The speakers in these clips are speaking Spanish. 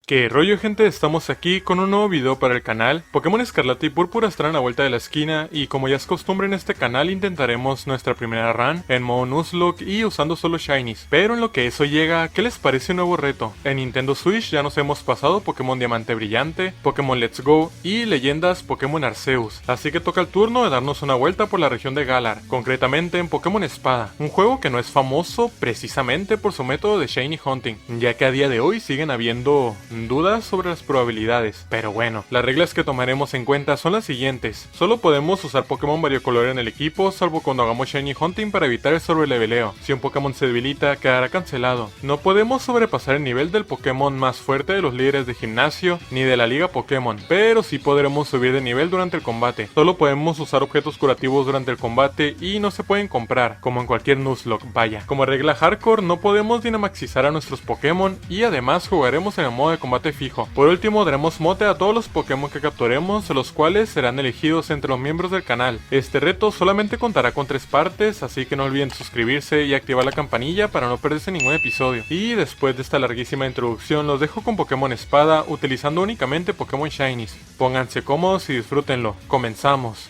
¿Qué rollo, gente? Estamos aquí con un nuevo video para el canal. Pokémon Escarlata y Púrpura estarán a la vuelta de la esquina y como ya es costumbre en este canal intentaremos nuestra primera run en modo Nuzlocke y usando solo Shinies. Pero en lo que eso llega, ¿qué les parece un nuevo reto? En Nintendo Switch ya nos hemos pasado Pokémon Diamante Brillante, Pokémon Let's Go y leyendas Pokémon Arceus. Así que toca el turno de darnos una vuelta por la región de Galar, concretamente en Pokémon Espada. Un juego que no es famoso precisamente por su método de Shiny Hunting, ya que a día de hoy siguen habiendo dudas sobre las probabilidades, pero bueno, las reglas que tomaremos en cuenta son las siguientes. Solo podemos usar Pokémon variocolor en el equipo, salvo cuando hagamos Shiny Hunting para evitar el sobreleveleo. Si un Pokémon se debilita, quedará cancelado. No podemos sobrepasar el nivel del Pokémon más fuerte de los líderes de gimnasio, ni de la liga Pokémon, pero sí podremos subir de nivel durante el combate. Solo podemos usar objetos curativos durante el combate y no se pueden comprar, como en cualquier Nuzlocke, vaya. Como regla hardcore, no podemos dinamaxizar a nuestros Pokémon y además jugaremos en el modo de combate fijo. Por último, daremos mote a todos los Pokémon que capturemos, los cuales serán elegidos entre los miembros del canal. Este reto solamente contará con 3 partes, así que no olviden suscribirse y activar la campanilla para no perderse ningún episodio. Y después de esta larguísima introducción, los dejo con Pokémon Espada, utilizando únicamente Pokémon Shinies. Pónganse cómodos y disfrútenlo. Comenzamos.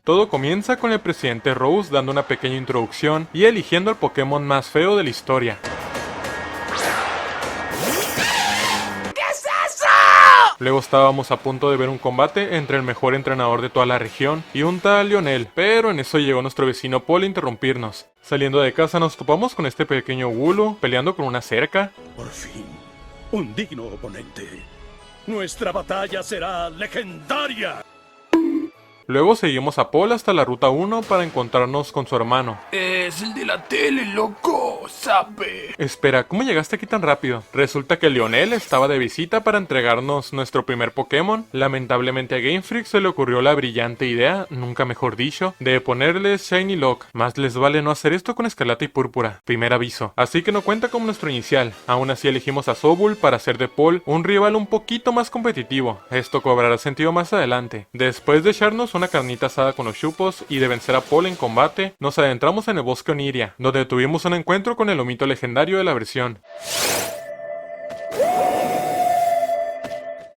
Todo comienza con el presidente Rose dando una pequeña introducción y eligiendo al Pokémon más feo de la historia. Luego estábamos a punto de ver un combate entre el mejor entrenador de toda la región y un tal Lionel, pero en eso llegó nuestro vecino Paul a interrumpirnos. Saliendo de casa nos topamos con este pequeño Wooloo peleando con una cerca. Por fin, un digno oponente. Nuestra batalla será legendaria. Luego seguimos a Paul hasta la ruta 1 para encontrarnos con su hermano. Es el de la tele, loco, sabe. Espera, ¿cómo llegaste aquí tan rápido? Resulta que Lionel estaba de visita para entregarnos nuestro primer Pokémon. Lamentablemente a Game Freak se le ocurrió la brillante idea, nunca mejor dicho, de ponerles Shiny Lock. Más les vale no hacer esto con Escarlata y Púrpura, primer aviso. Así que no cuenta como nuestro inicial. Aún así elegimos a Sobul para hacer de Paul un rival un poquito más competitivo. Esto cobrará sentido más adelante. Después de echarnos una carnita asada con los chupos y de vencer a Paul en combate, nos adentramos en el bosque Oniria, donde tuvimos un encuentro con el lomito legendario de la versión.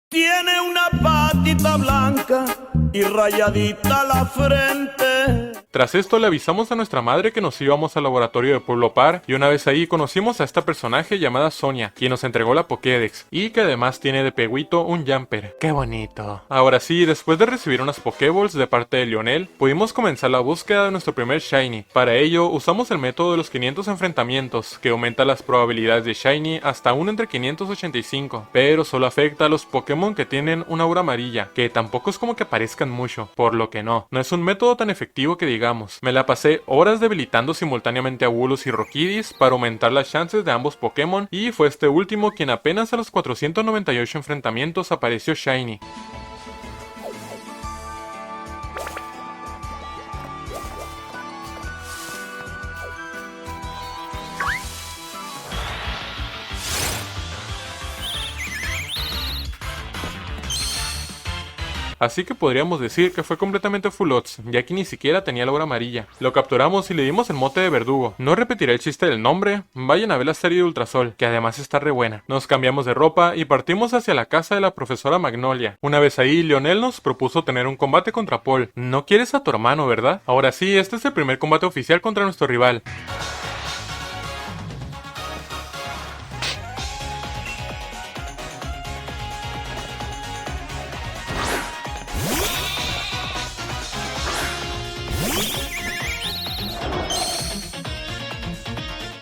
Tiene una patita blanca y rayadita la frente. Tras esto le avisamos a nuestra madre que nos íbamos al laboratorio de Pueblo Par y una vez ahí conocimos a esta personaje llamada Sonia, quien nos entregó la Pokédex y que además tiene de peguito un jumper. ¡Qué bonito! Ahora sí, después de recibir unas Pokéballs de parte de Lionel, pudimos comenzar la búsqueda de nuestro primer Shiny. Para ello usamos el método de los 500 enfrentamientos, que aumenta las probabilidades de Shiny hasta 1 entre 585, pero solo afecta a los Pokémon que tienen una aura amarilla, que tampoco es como que aparezcan mucho, por lo que no es un método tan efectivo que digamos. Me la pasé horas debilitando simultáneamente a Wooloo y Rockidis para aumentar las chances de ambos Pokémon y fue este último quien apenas a los 498 enfrentamientos apareció Shiny. Así que podríamos decir que fue completamente full odds, ya que ni siquiera tenía la aura amarilla. Lo capturamos y le dimos el mote de Verdugo. No repetiré el chiste del nombre, vayan a ver la serie de Ultrasol, que además está re buena. Nos cambiamos de ropa y partimos hacia la casa de la profesora Magnolia. Una vez ahí, Lionel nos propuso tener un combate contra Paul. No quieres a tu hermano, ¿verdad? Ahora sí, este es el primer combate oficial contra nuestro rival.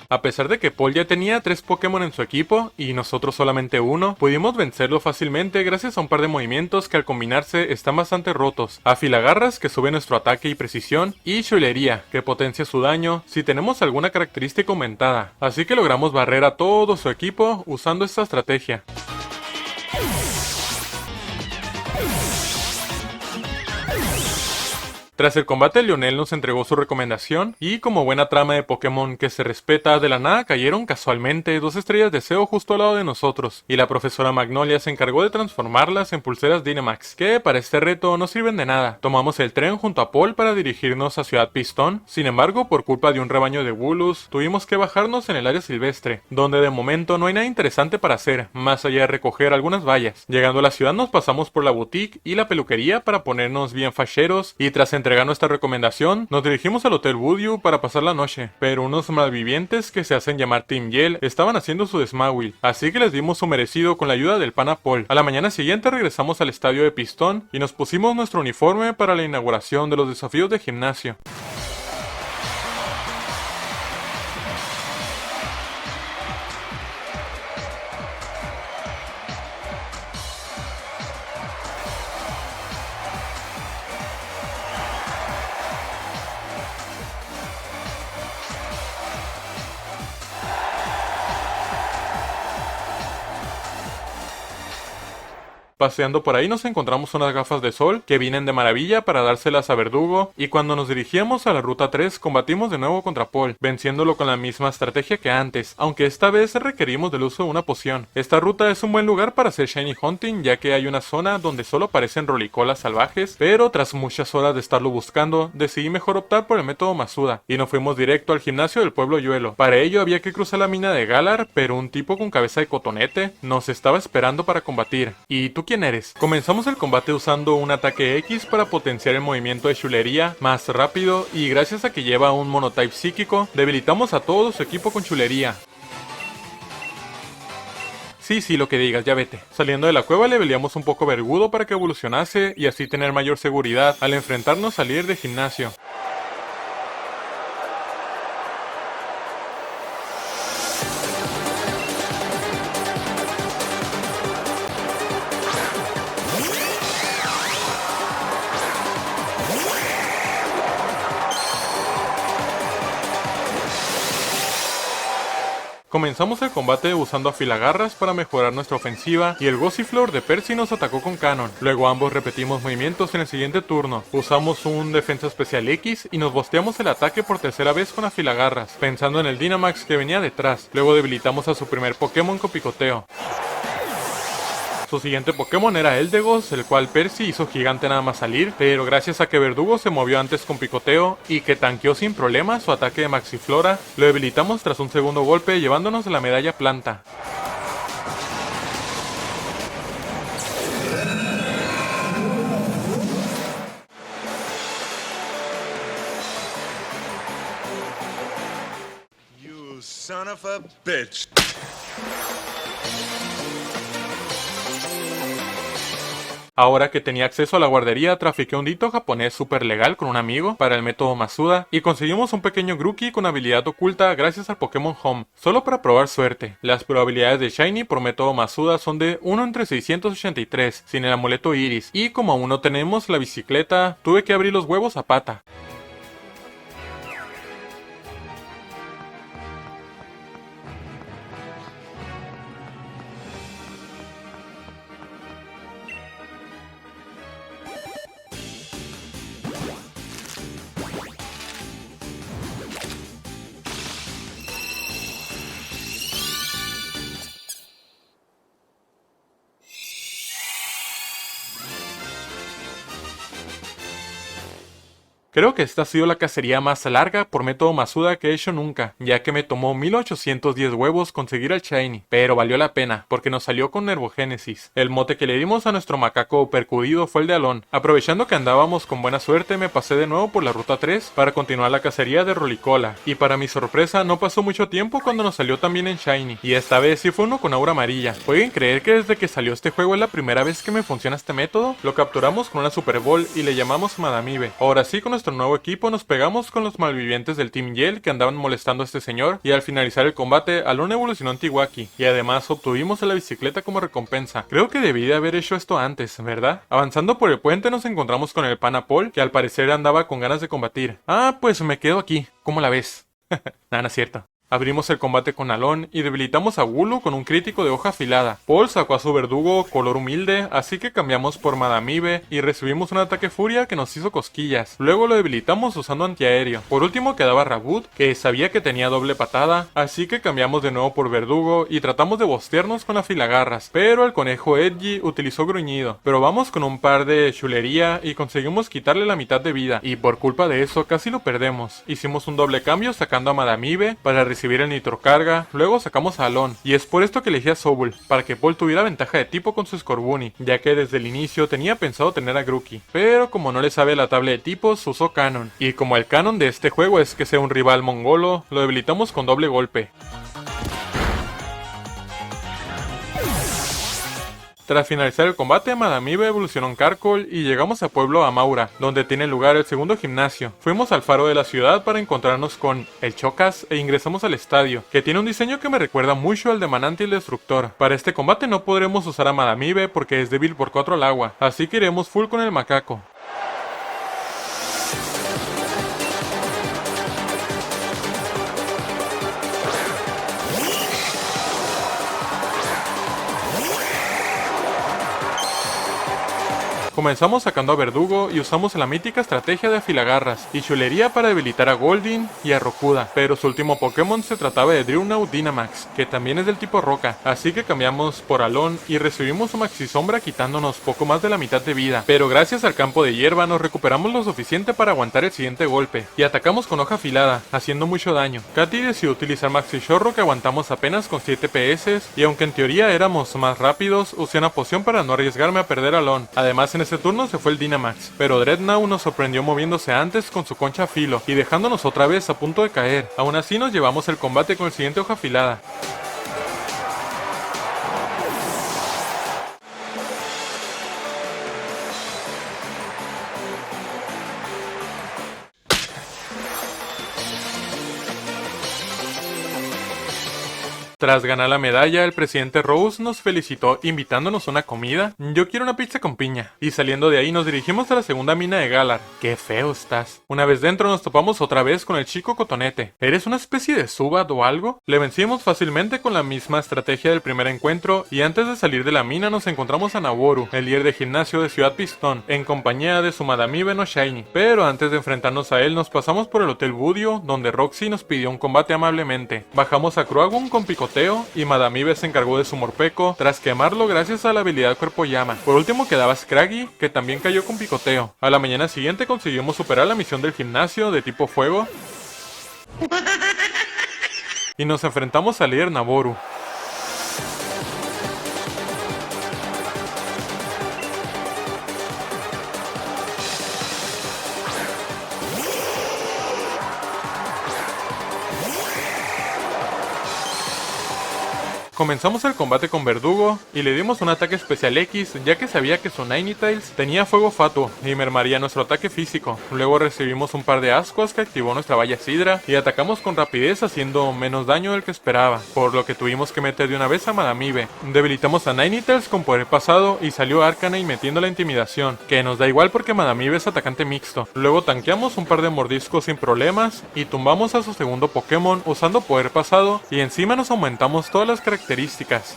A pesar de que Paul ya tenía 3 Pokémon en su equipo y nosotros solamente uno, pudimos vencerlo fácilmente gracias a un par de movimientos que al combinarse están bastante rotos. Afilagarras, que sube nuestro ataque y precisión, y Chulería, que potencia su daño si tenemos alguna característica aumentada. Así que logramos barrer a todo su equipo usando esta estrategia. Tras el combate, Lionel nos entregó su recomendación y como buena trama de Pokémon que se respeta, de la nada cayeron casualmente 2 estrellas de deseo justo al lado de nosotros y la profesora Magnolia se encargó de transformarlas en pulseras Dynamax, que para este reto no sirven de nada. Tomamos el tren junto a Paul para dirigirnos a Ciudad Pistón, sin embargo por culpa de un rebaño de Wooloos tuvimos que bajarnos en el área silvestre, donde de momento no hay nada interesante para hacer, más allá de recoger algunas vallas. Llegando a la ciudad nos pasamos por la boutique y la peluquería para ponernos bien facheros y tras entregar nuestra recomendación nos dirigimos al Hotel Woodview para pasar la noche, pero unos malvivientes que se hacen llamar Team Yell estaban haciendo su desmawil, así que les dimos su merecido con la ayuda del pana Paul. A la mañana siguiente regresamos al estadio de Pistón y nos pusimos nuestro uniforme para la inauguración de los desafíos de gimnasio. Paseando por ahí nos encontramos unas gafas de sol que vienen de maravilla para dárselas a Verdugo y cuando nos dirigíamos a la ruta 3 combatimos de nuevo contra Paul, venciéndolo con la misma estrategia que antes, aunque esta vez requerimos del uso de una poción. Esta ruta es un buen lugar para hacer Shiny Hunting ya que hay una zona donde solo aparecen rolicolas salvajes, pero tras muchas horas de estarlo buscando decidí mejor optar por el método Masuda y nos fuimos directo al gimnasio del pueblo Yuelo. Para ello había que cruzar la mina de Galar, pero un tipo con cabeza de cotonete nos estaba esperando para combatir. ¿Y tú quién eres? Comenzamos el combate usando un ataque X para potenciar el movimiento de chulería más rápido y gracias a que lleva un monotype psíquico, debilitamos a todo su equipo con chulería. Sí, lo que digas, ya vete. Saliendo de la cueva le leveleamos un poco Vergudo para que evolucionase y así tener mayor seguridad al enfrentarnos al líder de gimnasio. Comenzamos el combate usando afilagarras para mejorar nuestra ofensiva y el Gossiflor de Percy nos atacó con Canon. Luego ambos repetimos movimientos en el siguiente turno. Usamos un defensa especial X y nos bosteamos el ataque por tercera vez con afilagarras, pensando en el Dynamax que venía detrás. Luego debilitamos a su primer Pokémon con picoteo. Su siguiente Pokémon era Eldegoss, el cual Percy hizo gigante nada más salir, pero gracias a que Verdugo se movió antes con picoteo y que tanqueó sin problema su ataque de Maxiflora, lo debilitamos tras un segundo golpe llevándonos la medalla planta. You son of a bitch. Ahora que tenía acceso a la guardería, trafiqué un dito japonés súper legal con un amigo para el método Masuda y conseguimos un pequeño Grookey con habilidad oculta gracias al Pokémon Home, solo para probar suerte. Las probabilidades de Shiny por método Masuda son de 1 entre 683, sin el amuleto Iris, y como aún no tenemos la bicicleta, tuve que abrir los huevos a pata. Creo que esta ha sido la cacería más larga por método Masuda que he hecho nunca, ya que me tomó 1810 huevos conseguir al Shiny, pero valió la pena, porque nos salió con Nervogénesis. El mote que le dimos a nuestro macaco percudido fue el de Alon. Aprovechando que andábamos con buena suerte, me pasé de nuevo por la ruta 3 para continuar la cacería de Rolicola, y para mi sorpresa no pasó mucho tiempo cuando nos salió también en Shiny, y esta vez sí fue uno con aura amarilla. ¿Pueden creer que desde que salió este juego es la primera vez que me funciona este método? Lo capturamos con una Super Ball y le llamamos Madamibe. Ahora sí, con nuestro nuevo equipo nos pegamos con los malvivientes del Team Yell que andaban molestando a este señor y al finalizar el combate Alon evolucionó en Tiwaki y además obtuvimos la bicicleta como recompensa. Creo que debí de haber hecho esto antes, ¿verdad? Avanzando por el puente nos encontramos con el pana Paul que al parecer andaba con ganas de combatir. Ah, pues me quedo aquí. ¿Cómo la ves? Nada, no es cierto. Abrimos el combate con Alon y debilitamos a Wooloo con un crítico de hoja afilada. Paul sacó a su verdugo color humilde, así que cambiamos por Madame Eve y recibimos un ataque furia que nos hizo cosquillas. Luego lo debilitamos usando antiaéreo. Por último quedaba Raboot, que sabía que tenía doble patada, así que cambiamos de nuevo por verdugo y tratamos de bostearnos con afilagarras, pero el conejo Edgy utilizó gruñido. Pero vamos con un par de chulería y conseguimos quitarle la mitad de vida, y por culpa de eso casi lo perdemos. Hicimos un doble cambio sacando a Madame Eve para recibir el nitrocarga, luego sacamos a Alon, y es por esto que elegí a Sobul, para que Paul tuviera ventaja de tipo con su Scorbunny, ya que desde el inicio tenía pensado tener a Grookey, pero como no le sabe la tabla de tipos, usó Canon, y como el canon de este juego es que sea un rival mongolo, lo debilitamos con doble golpe. Tras finalizar el combate, Madame Eve evolucionó en Carkol y llegamos a Pueblo Amaura, donde tiene lugar el segundo gimnasio. Fuimos al faro de la ciudad para encontrarnos con el Chocas e ingresamos al estadio, que tiene un diseño que me recuerda mucho al de Mananti el Destructor. Para este combate no podremos usar a Madame Eve porque es débil por 4 al agua, así que iremos full con el macaco. Comenzamos sacando a Verdugo y usamos la mítica estrategia de afilagarras y chulería para debilitar a Goldeen y a Rokuda, pero su último Pokémon se trataba de Drewnaut Dynamax, que también es del tipo roca, así que cambiamos por Alon y recibimos su Maxi Sombra quitándonos poco más de la mitad de vida, pero gracias al campo de hierba nos recuperamos lo suficiente para aguantar el siguiente golpe, y atacamos con hoja afilada, haciendo mucho daño. Katy decidió utilizar Maxi Shorro que aguantamos apenas con 7 PS, y aunque en teoría éramos más rápidos, usé una poción para no arriesgarme a perder a Alon. Además en ese turno se fue el Dynamax, pero Dreadnought nos sorprendió moviéndose antes con su concha a filo y dejándonos otra vez a punto de caer. Aún así nos llevamos el combate con el siguiente hoja afilada. Tras ganar la medalla, el presidente Rose nos felicitó invitándonos a una comida. Yo quiero una pizza con piña. Y saliendo de ahí nos dirigimos a la segunda mina de Galar. ¡Qué feo estás! Una vez dentro nos topamos otra vez con el chico Cotonete. ¿Eres una especie de Zubat o algo? Le vencimos fácilmente con la misma estrategia del primer encuentro y antes de salir de la mina nos encontramos a Naboru, el líder de gimnasio de Ciudad Pistón, en compañía de su Madame Eve no Shiny. Pero antes de enfrentarnos a él nos pasamos por el Hotel Budio, donde Roxy nos pidió un combate amablemente. Bajamos a Croagum con picoteo y Madame Eve se encargó de su Morpeko tras quemarlo gracias a la habilidad Cuerpo Llama. Por último quedaba Scraggy, que también cayó con picoteo. A la mañana siguiente conseguimos superar la misión del gimnasio de tipo fuego y nos enfrentamos al líder Naboru. Comenzamos el combate con Verdugo y le dimos un ataque especial X ya que sabía que su Ninetales tenía fuego fatuo y mermaría nuestro ataque físico. Luego recibimos un par de ascuas que activó nuestra valla Sidra y atacamos con rapidez haciendo menos daño del que esperaba, por lo que tuvimos que meter de una vez a Madame Eve. Debilitamos a Ninetales con poder pasado y salió Arcanine metiendo la intimidación, que nos da igual porque Madame Eve es atacante mixto. Luego tanqueamos un par de mordiscos sin problemas y tumbamos a su segundo Pokémon usando poder pasado y encima nos aumentamos todas las características.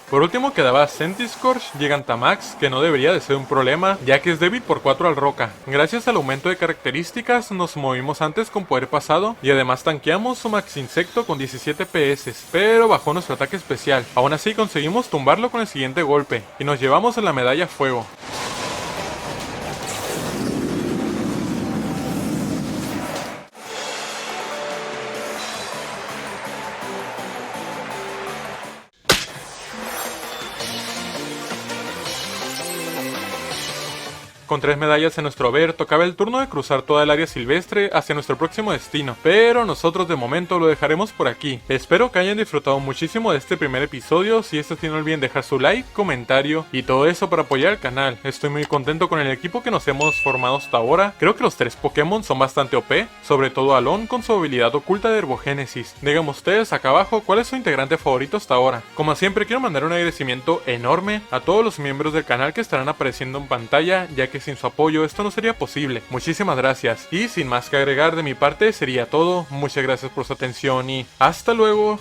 Por último quedaba Centiskorch Gigantamax, que no debería de ser un problema ya que es débil por 4 al roca. Gracias al aumento de características nos movimos antes con poder pasado y además tanqueamos su Max Insecto con 17 PS, pero bajó nuestro ataque especial. Aún así conseguimos tumbarlo con el siguiente golpe y nos llevamos a la medalla fuego. Con 3 medallas en nuestro haber, tocaba el turno de cruzar toda el área silvestre hacia nuestro próximo destino, pero nosotros de momento lo dejaremos por aquí. Espero que hayan disfrutado muchísimo de este primer episodio. Si es así, no olviden dejar su like, comentario y todo eso para apoyar el canal. Estoy muy contento con el equipo que nos hemos formado hasta ahora. Creo que los 3 Pokémon son bastante OP, sobre todo Alon con su habilidad oculta de Herbogénesis. Díganme ustedes acá abajo cuál es su integrante favorito hasta ahora. Como siempre quiero mandar un agradecimiento enorme a todos los miembros del canal que estarán apareciendo en pantalla, ya que que sin su apoyo esto no sería posible. Muchísimas gracias. Y sin más que agregar de mi parte sería todo. Muchas gracias por su atención y hasta luego.